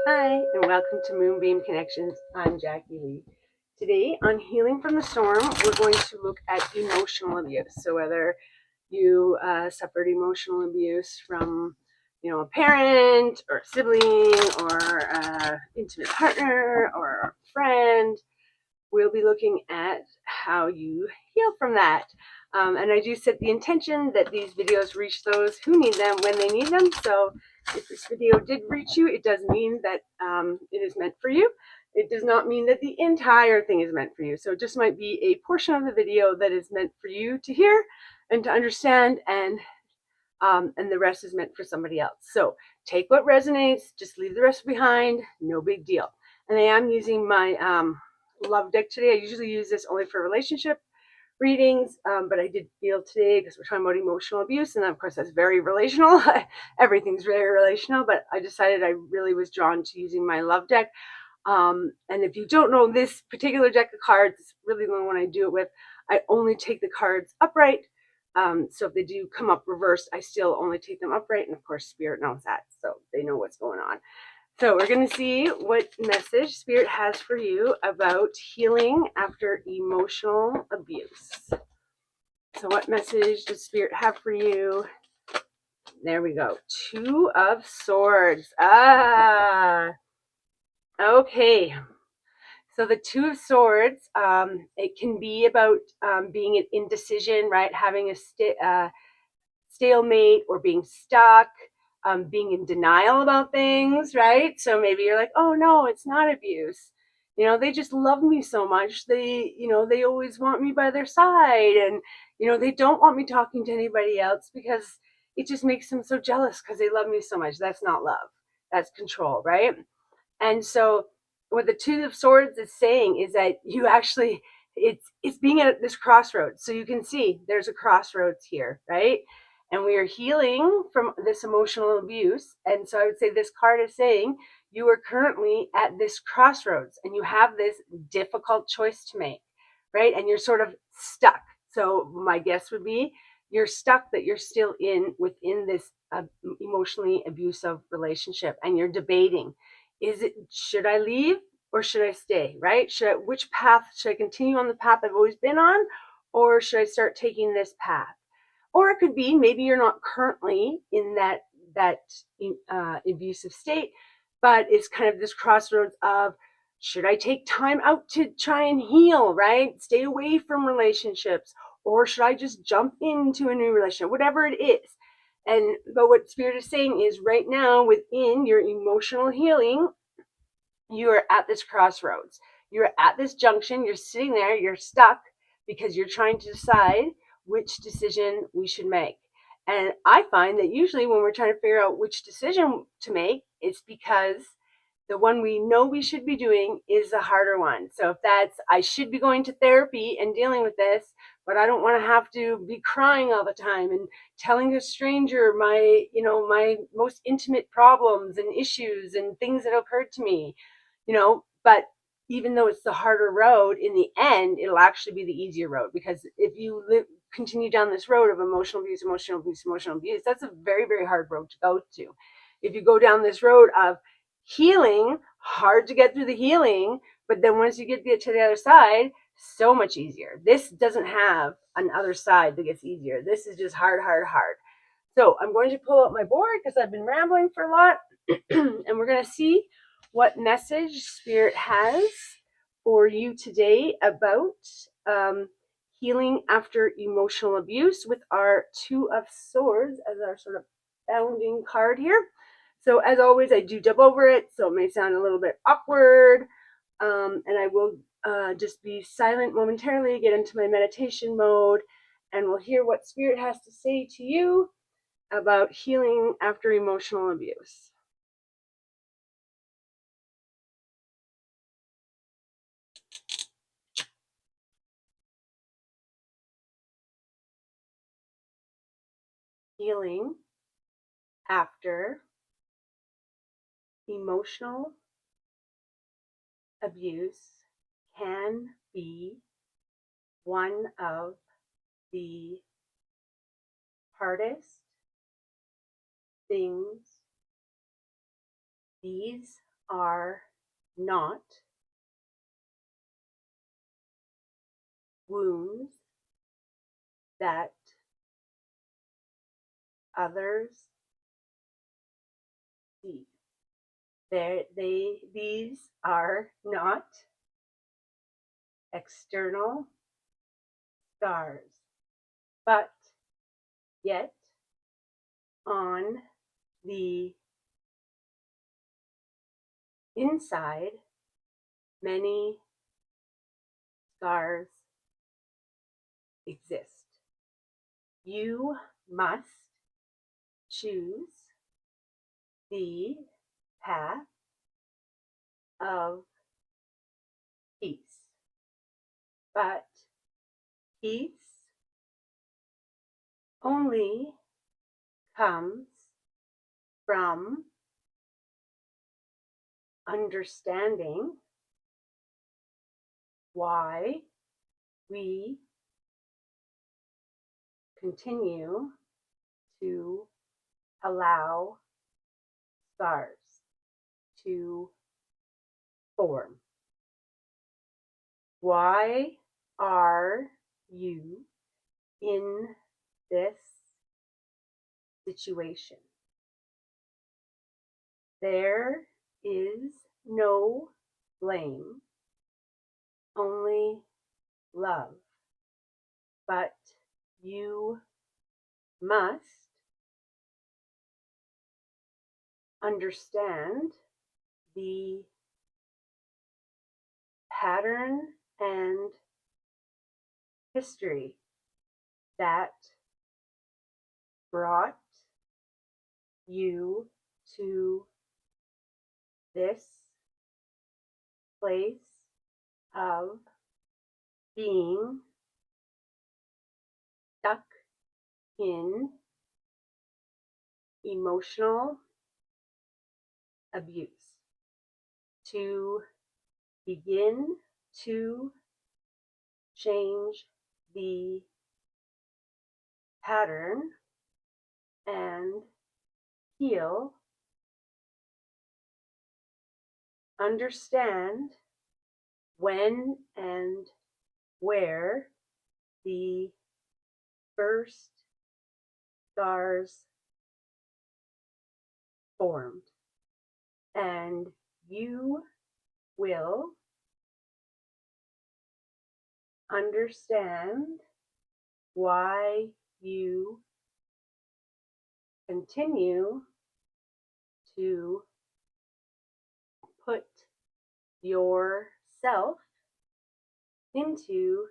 Hi, and welcome to Moonbeam Connections. I'm Jacqui-Leigh. Today on Healing from the Storm, we're going to look at emotional abuse. So whether you suffered emotional abuse from, a parent or a sibling or an intimate partner or a friend, we'll be looking at how you heal from that. And I do set the intention that these videos reach those who need them when they need them. So if this video did reach you, it does mean that it is meant for you. It does not mean that the entire thing is meant for you. So it just might be a portion of the video that is meant for you to hear and to understand, and the rest is meant for somebody else. So take what resonates, just leave the rest behind, no big deal. And I am using my love deck today. I usually use this only for relationship readings, but I did feel today, because we're talking about emotional abuse, and of course that's very relational. Everything's very relational, but I decided I really was drawn to using my love deck. And if you don't know this particular deck of cards, it's really the only one I do it with. I only take the cards upright. So if they do come up reversed, I still only take them upright. And of course, Spirit knows that, so they know what's going on. So we're going to see what message Spirit has for you about healing after emotional abuse. So what message does Spirit have for you? There we go. Two of Swords. Okay. So the Two of Swords, it can be about being an indecision, right? Having a stalemate or being stuck, being in denial about things, right? So maybe you're like, oh no, it's not abuse. They just love me so much. They always want me by their side, and they don't want me talking to anybody else because it just makes them so jealous because they love me so much. That's not love. That's control, right? And so what the Two of Swords is saying is that you actually, it's being at this crossroads. So you can see there's a crossroads here, right? And we are healing from this emotional abuse. And so I would say this card is saying you are currently at this crossroads and you have this difficult choice to make, right? And you're sort of stuck. So my guess would be you're stuck, that you're still within this emotionally abusive relationship, and you're debating, should I leave or should I stay, right? Which path should I continue on? The path I've always been on, or should I start taking this path? Or it could be maybe you're not currently in that abusive state, but it's kind of this crossroads of, should I take time out to try and heal, right? Stay away from relationships, or should I just jump into a new relationship? Whatever it is. But what Spirit is saying is, right now within your emotional healing, you are at this crossroads. You're at this junction. You're sitting there. You're stuck because you're trying to decide which decision we should make. And I find that usually when we're trying to figure out which decision to make, it's because the one we know we should be doing is the harder one. So if that's, I should be going to therapy and dealing with this, but I don't want to have to be crying all the time and telling a stranger my most intimate problems and issues and things that occurred to me, but even though it's the harder road, in the end, it'll actually be the easier road, because if you continue down this road of emotional abuse, that's a very, very hard road to go to. If you go down this road of healing, hard to get through the healing, but then once you get to the other side, so much easier. This doesn't have an other side that gets easier. This is just hard, hard, hard. So I'm going to pull out my board because I've been rambling for a lot, and we're going to see what message Spirit has for you today about healing after emotional abuse, with our Two of Swords as our sort of founding card here. So as always, I do dub over it, so it may sound a little bit awkward, and I will just be silent momentarily, get into my meditation mode, and we'll hear what Spirit has to say to you about healing after emotional abuse. Healing after emotional abuse can be one of the hardest things these are not wounds that others see. These are not external scars, but yet on the inside, many scars exist. You must choose the path of peace. But peace only comes from understanding why we continue to allow scars to form. Why are you in this situation? There is no blame, only love. But you must understand the pattern and history that brought you to this place of being stuck in emotional abuse, to begin to change the pattern and heal, understand when and where the first scars formed, and you will understand why you continue to put yourself into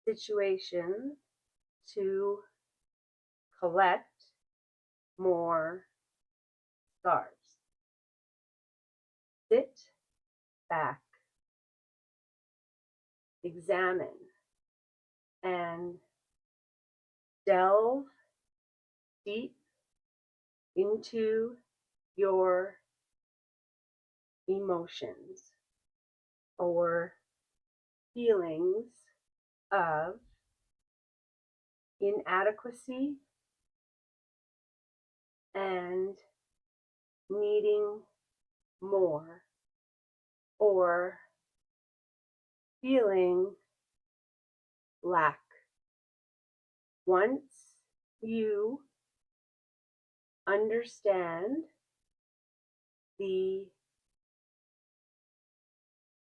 situations to collect more scars. Sit back, examine, and delve deep into your emotions or feelings of inadequacy and needing more, or feeling lack. Once you understand the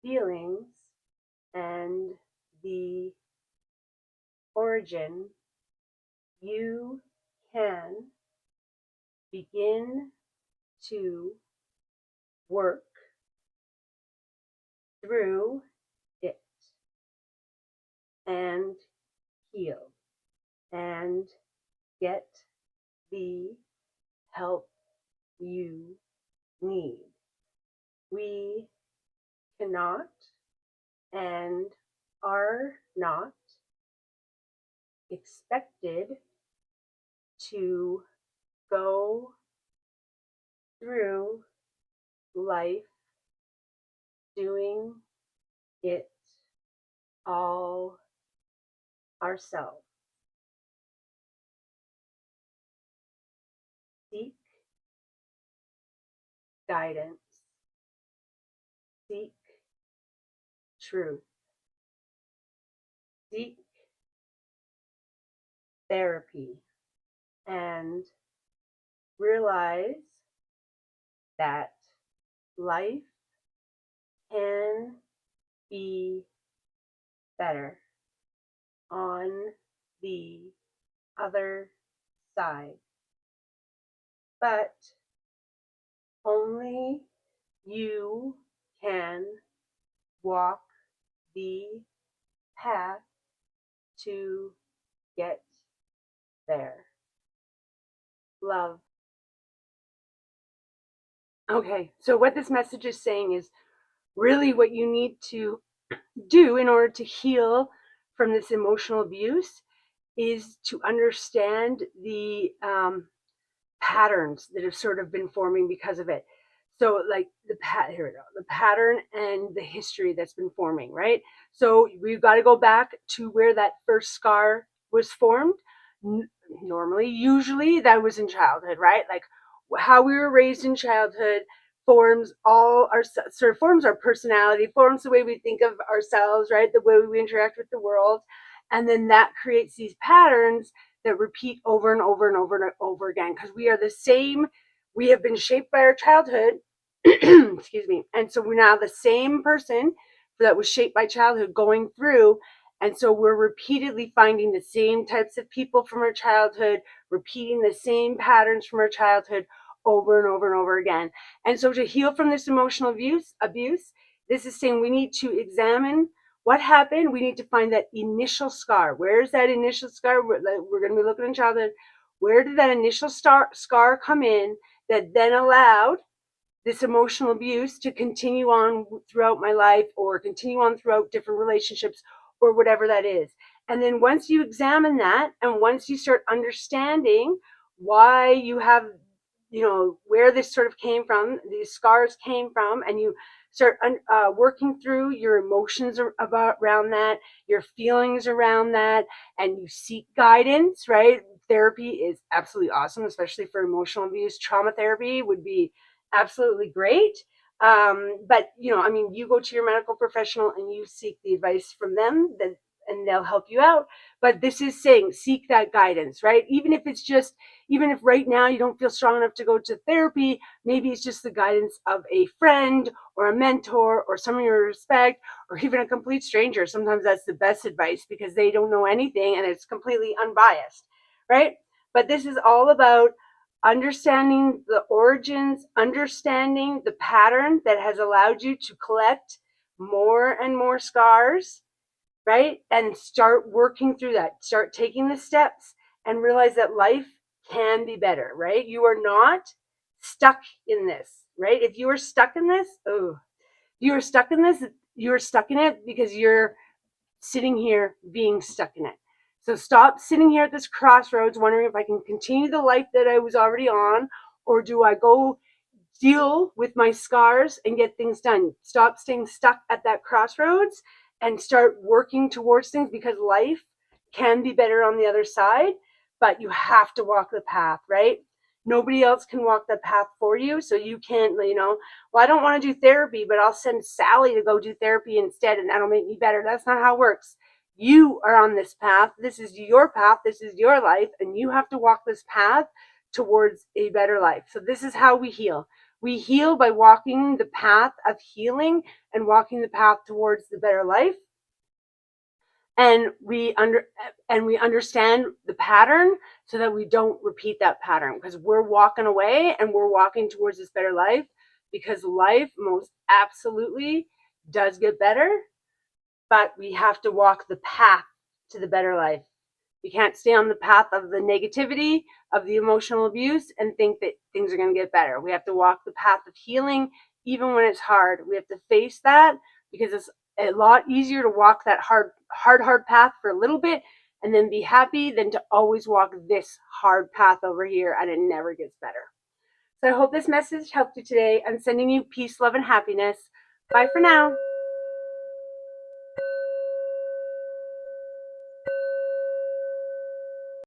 feelings and the origin, you can begin to work through it and heal and get the help you need. We cannot and are not expected to go through life doing it all ourselves. Seek guidance. Seek truth. Seek therapy. And realize that life can be better on the other side. But only you can walk the path to get there. Love. Okay, so what this message is saying is really what you need to do in order to heal from this emotional abuse is to understand the patterns that have sort of been forming because of it. So like here we go, the pattern and the history that's been forming, right? So we've got to go back to where that first scar was formed. Normally, usually that was in childhood, right? Like how we were raised in childhood forms all our sort of forms our personality, forms the way we think of ourselves, right? The way we interact with the world. And then that creates these patterns that repeat over and over and over and over again because we are the same. We have been shaped by our childhood. Excuse me. And so we're now the same person that was shaped by childhood going through. And so we're repeatedly finding the same types of people from our childhood, repeating the same patterns from our childhood over and over and over again. And so to heal from this emotional abuse, this is saying we need to examine what happened. We need to find that initial scar. Where's that initial scar? We're going to be looking in childhood. Where did that initial scar come in that then allowed this emotional abuse to continue on throughout my life or continue on throughout different relationships or whatever that is? And then once you examine that and once you start understanding why you have, where this sort of came from, these scars came from, and you start working through your emotions around that, your feelings around that, and you seek guidance, right? Therapy is absolutely awesome, especially for emotional abuse. Trauma therapy would be absolutely great. But you go to your medical professional and you seek the advice from them, and they'll help you out. But this is saying seek that guidance, right? Even if right now you don't feel strong enough to go to therapy, maybe it's just the guidance of a friend or a mentor or someone you respect or even a complete stranger. Sometimes that's the best advice because they don't know anything and it's completely unbiased, right? But this is all about understanding the origins, understanding the pattern that has allowed you to collect more and more scars, right? And start working through that. Start taking the steps and realize that life can be better, right? You are not stuck in this, right? If you are stuck in this, you are stuck in this, you're stuck in it because you're sitting here being stuck in it. So stop sitting here at this crossroads wondering if I can continue the life that I was already on, or do I go deal with my scars and get things done. Stop staying stuck at that crossroads and start working towards things because life can be better on the other side, but you have to walk the path, right? Nobody else can walk the path for you. So you can't, well, I don't want to do therapy, but I'll send Sally to go do therapy instead and that'll make me better. That's not how it works. You are on this path. This is your path. This is your life. And you have to walk this path towards a better life. So this is how we heal. We heal by walking the path of healing and walking the path towards the better life. And we understand the pattern so that we don't repeat that pattern because we're walking away and we're walking towards this better life because life most absolutely does get better, but we have to walk the path to the better life. We can't stay on the path of the negativity, of the emotional abuse, and think that things are going to get better. We have to walk the path of healing, even when it's hard. We have to face that because it's a lot easier to walk that hard path for a little bit and then be happy than to always walk this hard path over here and it never gets better. So I hope this message helped you today. I'm sending you peace, love, and happiness. Bye for now.